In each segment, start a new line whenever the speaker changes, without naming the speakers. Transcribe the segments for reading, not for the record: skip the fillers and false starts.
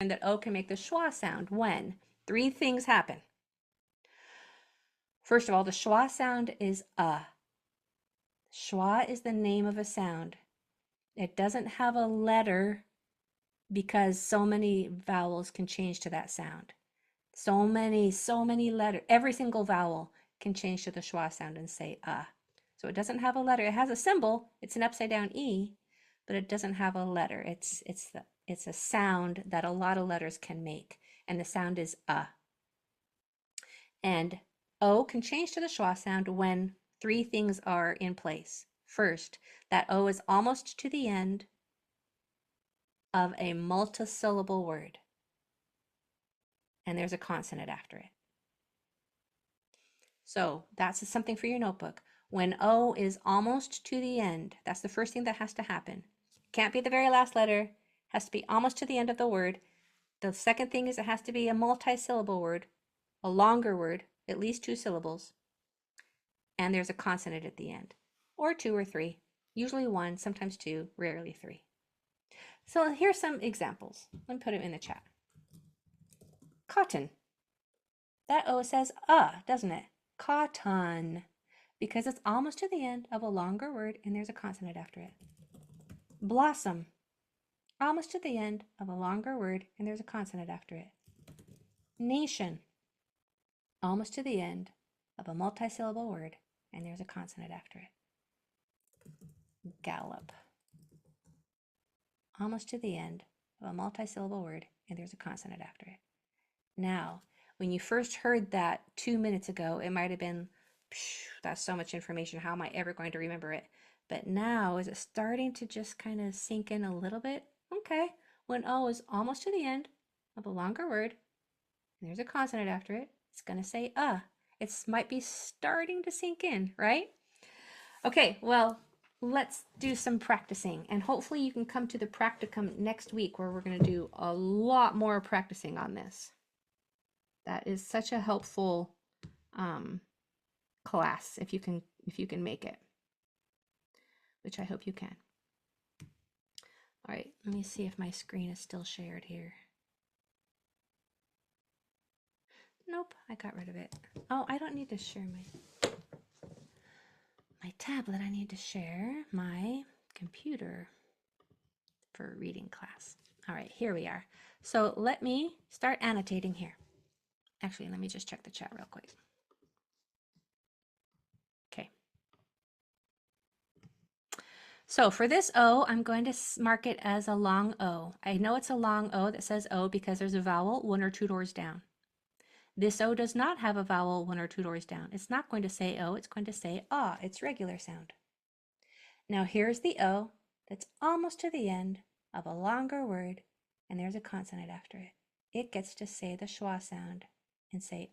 learned that O can make the schwa sound when 3 things happen. First of all, the schwa sound is Schwa is the name of a sound. It doesn't have a letter because so many vowels can change to that sound. So many letters. Every single vowel can change to the schwa sound and say So it doesn't have a letter. It has a symbol. It's an upside down E, but it doesn't have a letter. It's a sound that a lot of letters can make, and the sound is And O can change to the schwa sound when 3 things are in place. First, that O is almost to the end of a multisyllable word, and there's a consonant after it. So that's something for your notebook. When O is almost to the end, that's the first thing that has to happen. Can't be the very last letter, has to be almost to the end of the word. The second thing is it has to be a multisyllable word, a longer word, at least 2 syllables, and there's a consonant at the end, or 2 or 3, usually 1, sometimes 2, rarely 3. So here's some examples. Let me put them in the chat. Cotton. That O says doesn't it? Cotton, because it's almost to the end of a longer word and there's a consonant after it. Blossom, almost to the end of a longer word and there's a consonant after it. Nation, almost to the end of a multisyllable word and there's a consonant after it. Gallop, almost to the end of a multisyllable word and there's a consonant after it. Now, when you first heard that 2 minutes ago, it might have been, that's so much information. How am I ever going to remember it? But now, is it starting to just kind of sink in a little bit? Okay, when O is almost to the end of a longer word, and there's a consonant after it, it's going to say It might be starting to sink in, right? Okay, well, let's do some practicing, and hopefully you can come to the practicum next week where we're going to do a lot more practicing on this. That is such a helpful class if you can make it, which I hope you can. All right, let me see if my screen is still shared here. Nope, I got rid of it. Oh, I don't need to share my tablet. I need to share my computer for reading class. All right, here we are. So let me start annotating here. Actually, let me just check the chat real quick. Okay. So for this O, I'm going to mark it as a long O. I know it's a long O that says O because there's a vowel 1 or 2 doors down. This O does not have a vowel 1 or 2 doors down. It's not going to say O, it's going to say its regular sound. Now here's the O that's almost to the end of a longer word, and there's a consonant after it. It gets to say the schwa sound and say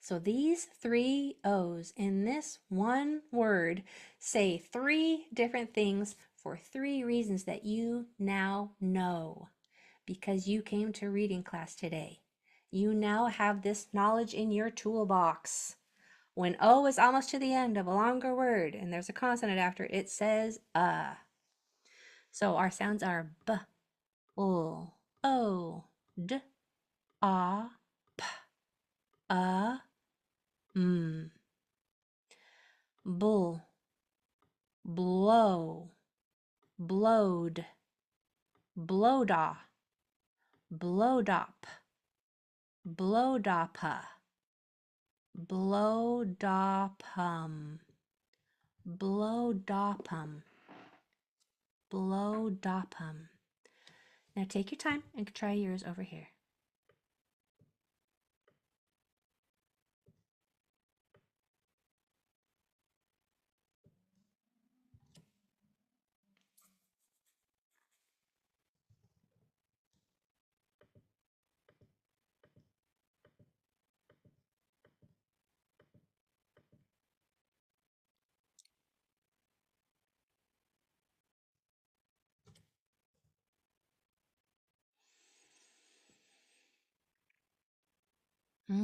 So these 3 O's in this one word say 3 different things for 3 reasons that you now know because you came to reading class today. You now have this knowledge in your toolbox. When O is almost to the end of a longer word and there's a consonant after it, it says So our sounds are B, O, D, A, P, Bull, blow, blowed, blowda, blowdop, blowdoppa, blowdopum, blowdopum, blowdopum. Now take your time and try yours over here.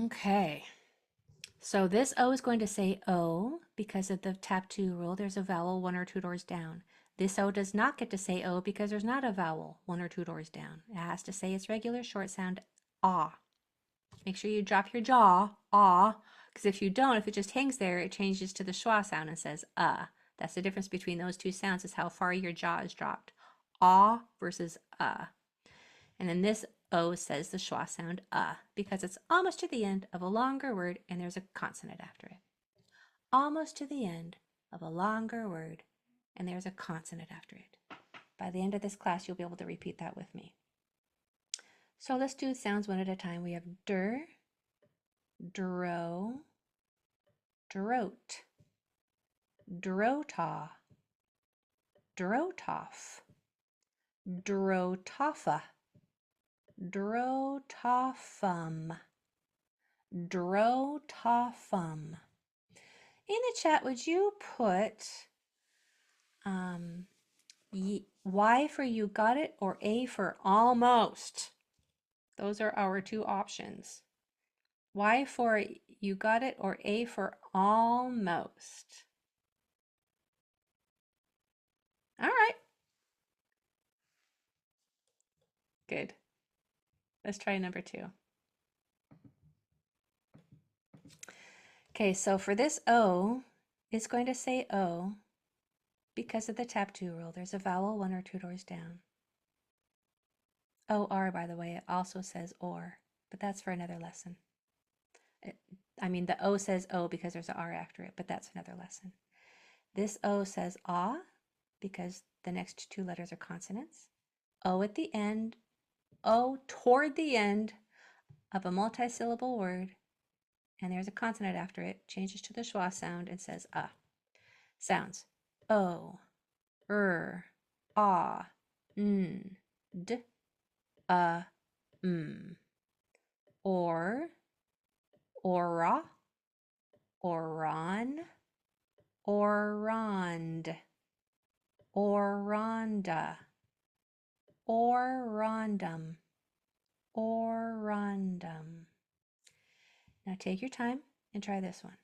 Okay, so this O is going to say O because of the tap 2 rule. There's a vowel 1 or 2 doors down. This O does not get to say O because there's not a vowel 1 or 2 doors down. It has to say its regular short sound, ah. Make sure you drop your jaw, ah, because if you don't, if it just hangs there, it changes to the schwa sound and says, That's the difference between those two sounds, is how far your jaw is dropped. Ah versus And then this O says the schwa sound, because it's almost to the end of a longer word and there's a consonant after it. Almost to the end of a longer word and there's a consonant after it. By the end of this class, you'll be able to repeat that with me. So let's do sounds one at a time. We have der, dro, drote, drota, drotoff, drotoffa, drotoffum, drotoffum. In the chat, would you put Y for you got it or A for almost? Those are our two options. Y for you got it or A for almost? All right. Good. Let's try number 2. Okay, so for this O, it's going to say O because of the tap 2 rule. There's a vowel 1 or 2 doors down. OR, by the way, it also says or, but that's for another lesson. The O says O because there's an R after it, but that's another lesson. This O says ah because the next 2 letters are consonants. O at the end, O toward the end of a multisyllable word, and there's a consonant after it, changes to the schwa sound and says Sounds O, ah, n, d, or, aura, oran, orand, oranda, orandum, orandum. Now take your time and try this one.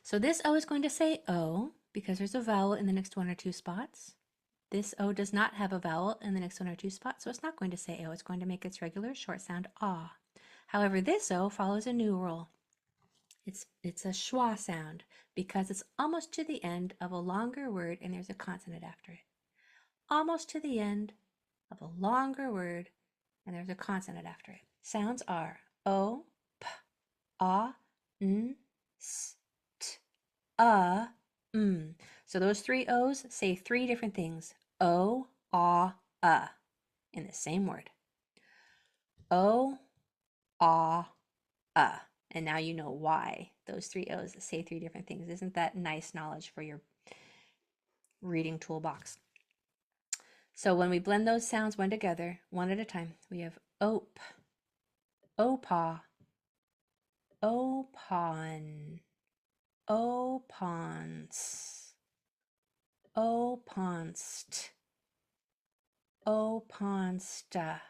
So this O is going to say O because there's a vowel in the next 1 or 2 spots. This O does not have a vowel in the next 1 or 2 spots, so it's not going to say O. It's going to make its regular short sound ah. However, this O follows a new rule. It's a schwa sound because it's almost to the end of a longer word and there's a consonant after it. Almost to the end of a longer word and there's a consonant after it. Sounds are O, P, A, N, S, T, So those 3 O's say 3 different things. O, in the same word. O, and now you know why those 3 O's say 3 different things. Isn't that nice knowledge for your reading toolbox? So when we blend those sounds one together, one at a time, we have ope, opa, opon, opons, oponst, oponsta,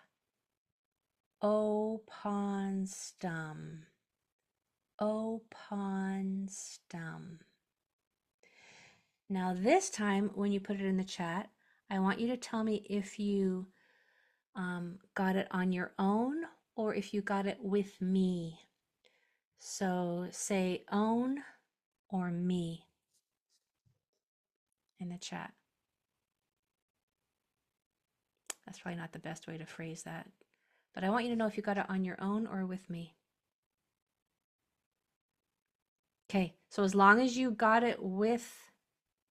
oponstum, oponstum. Now this time, when you put it in the chat, I want you to tell me if you got it on your own or if you got it with me. So say own or me in the chat. That's probably not the best way to phrase that, but I want you to know if you got it on your own or with me. Okay, so as long as you got it with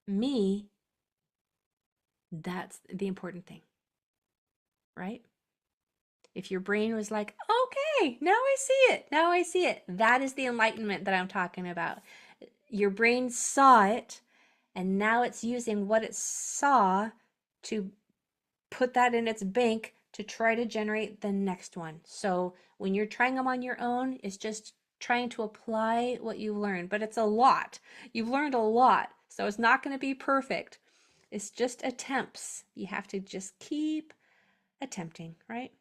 me, that's the important thing, right? If your brain was like, okay, now I see it, that is the enlightenment that I'm talking about. your brain saw it, and now it's using what it saw to put that in its bank to try to generate the next one. So when you're trying them on your own, it's just trying to apply what you learned, but it's a lot. You've learned a lot, so it's not going to be perfect. It's just attempts. You have to just keep attempting, right?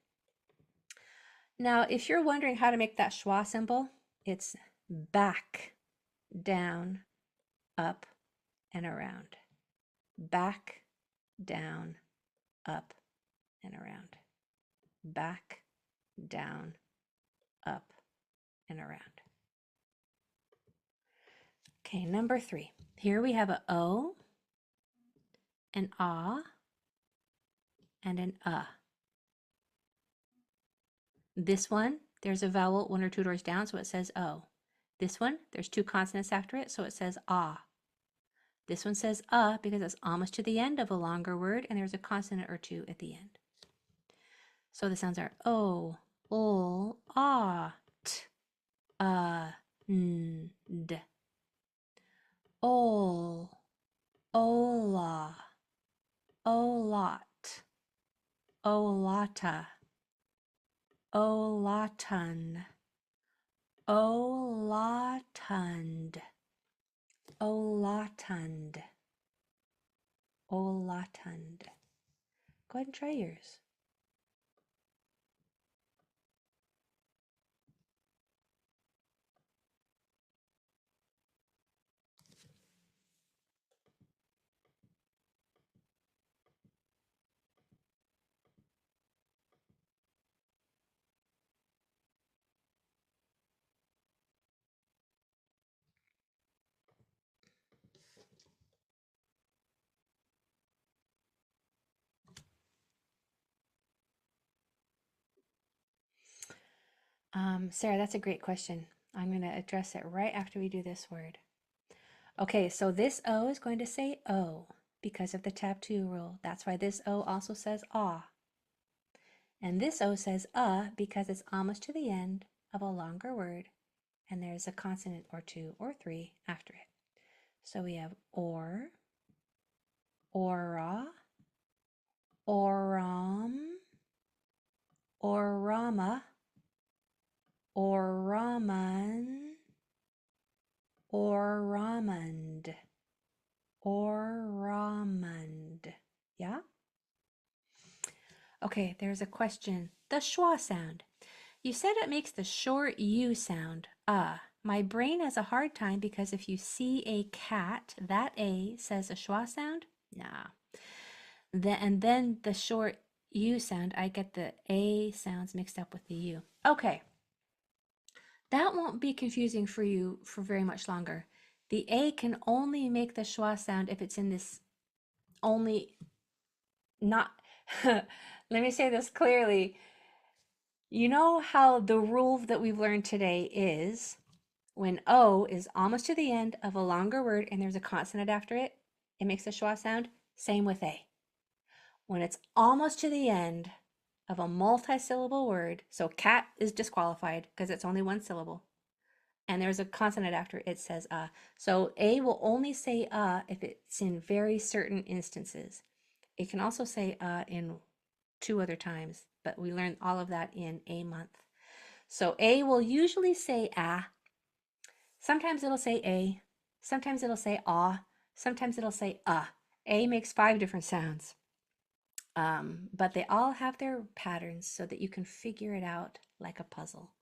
Now, if you're wondering how to make that schwa symbol, it's back, down, up, and around. Back, down, up, and around. Back, down, up, and around. Okay, number 3. Here we have a O, an ah, and an This one, there's a vowel 1 or 2 doors down, so it says O. This one, there's 2 consonants after it, so it says ah. This one says because it's almost to the end of a longer word, and there's a consonant or 2 at the end. So the sounds are O, ol, ah, t, n, d. Ol, ola, olat, olata, olatan, olatund, olatund, olatund. Go ahead and try yours. Sarah, that's a great question. I'm going to address it right after we do this word. Okay, so this O is going to say O because of the tab 2 rule. That's why this O also says ah. And this O says because it's almost to the end of a longer word and there's a consonant or 2 or 3 after it. So we have or, aura, oram, orama, oraman, oramand, oramand. Yeah? Okay, there's a question. The schwa sound. You said it makes the short U sound, My brain has a hard time because if you see a cat, that A says a schwa sound? Nah. And then the short U sound, I get the A sounds mixed up with the U. Okay. That won't be confusing for you for very much longer. The A can only make the schwa sound if it's in this only, not, let me say this clearly. You know how the rule that we've learned today is when O is almost to the end of a longer word and there's a consonant after it, it makes a schwa sound. Same with A. When it's almost to the end of a multi-syllable word, so cat is disqualified because it's only one syllable, and there's a consonant after it says So A will only say if it's in very certain instances. It can also say in 2 other times, but we learned all of that in A month. So A will usually say Sometimes it'll say A, sometimes it'll say sometimes it'll say A makes 5 different sounds. But they all have their patterns so that you can figure it out like a puzzle.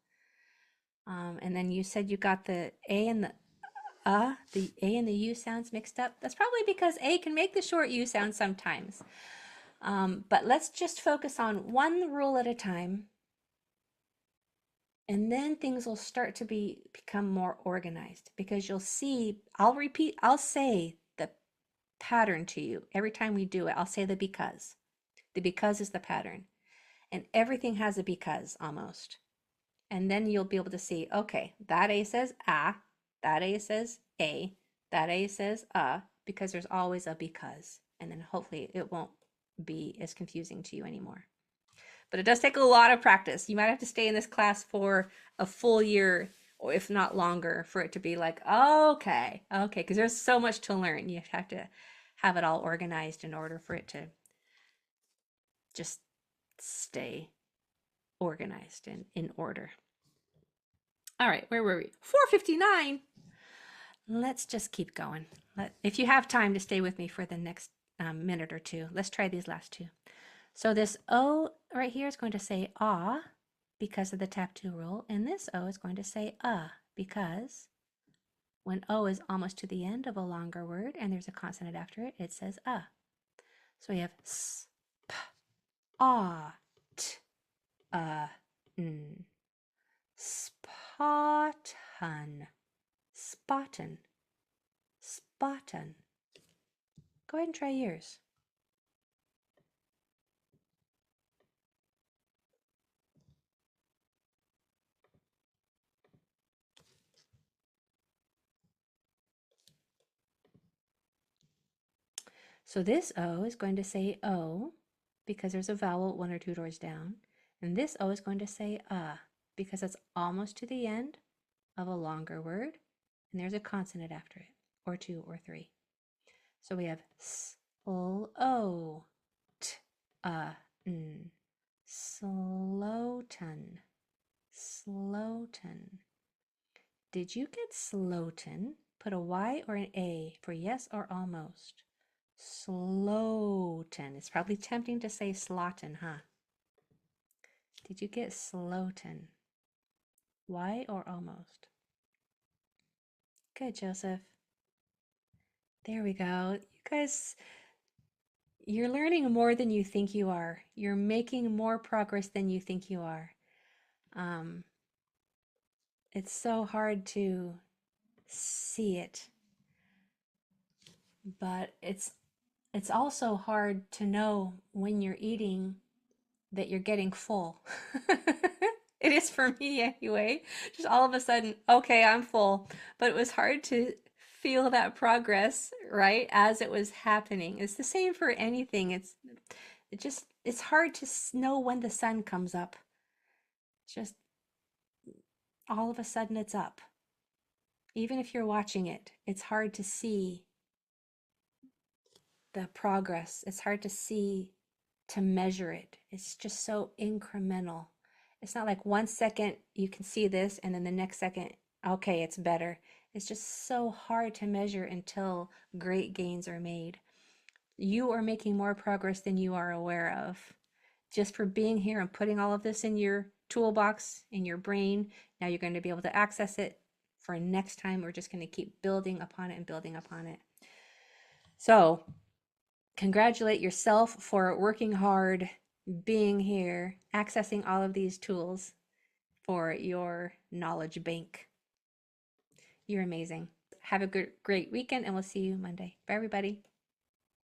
And then you said you got the A and the A and the U sounds mixed up. That's probably because A can make the short U sound sometimes. But let's just focus on one rule at a time. And then things will start to become more organized because you'll see, I'll say the pattern to you. Every time we do it, I'll say the because. The because is the pattern. And everything has a because almost. And then you'll be able to see, okay, that A says that A says A, that A says because there's always a because. And then hopefully it won't be as confusing to you anymore. But it does take a lot of practice. You might have to stay in this class for a full year or if not longer, for it to be like, okay, because there's so much to learn. You have to have it all organized in order for it to just stay organized and in order. All right, where were we? 4:59. Let's just keep going. If you have time to stay with me for the next minute or two, let's try these last two. So this O right here is going to say ah because of the tap 2 rule, and this O is going to say because when O is almost to the end of a longer word and there's a consonant after it, it says So we have s, p, ah, t, n. Spotton, spotton, spotton. Go ahead and try yours. So this O is going to say O because there's a vowel 1 or 2 doors down. And this O is going to say because it's almost to the end of a longer word. And there's a consonant after it, or 2 or 3. So we have slow, t, n, slowton, slowton. Did you get slowton? Put a Y or an A for yes or almost. Slowton. It's probably tempting to say slotin, huh? Did you get slowton? Y or almost? Good, Joseph. There we go. You guys, you're learning more than you think you are. You're making more progress than you think you are. It's so hard to see it, but it's also hard to know when you're eating that you're getting full. It is for me anyway. Just all of a sudden, okay, I'm full. But it was hard to feel that progress, right, as it was happening. It's the same for anything. It's hard to know when the sun comes up. It's just all of a sudden it's up. Even if you're watching it, it's hard to see the progress. It's hard to see, to measure it. It's just so incremental. It's not like 1 second you can see this and then the next second, okay, it's better. It's just so hard to measure until great gains are made. You are making more progress than you are aware of. Just for being here and putting all of this in your toolbox, in your brain, now you're going to be able to access it for next time. We're just going to keep building upon it and building upon it. So, congratulate yourself for working hard, being here, accessing all of these tools for your knowledge bank. You're amazing. Have a great weekend, and we'll see you Monday. Bye, everybody.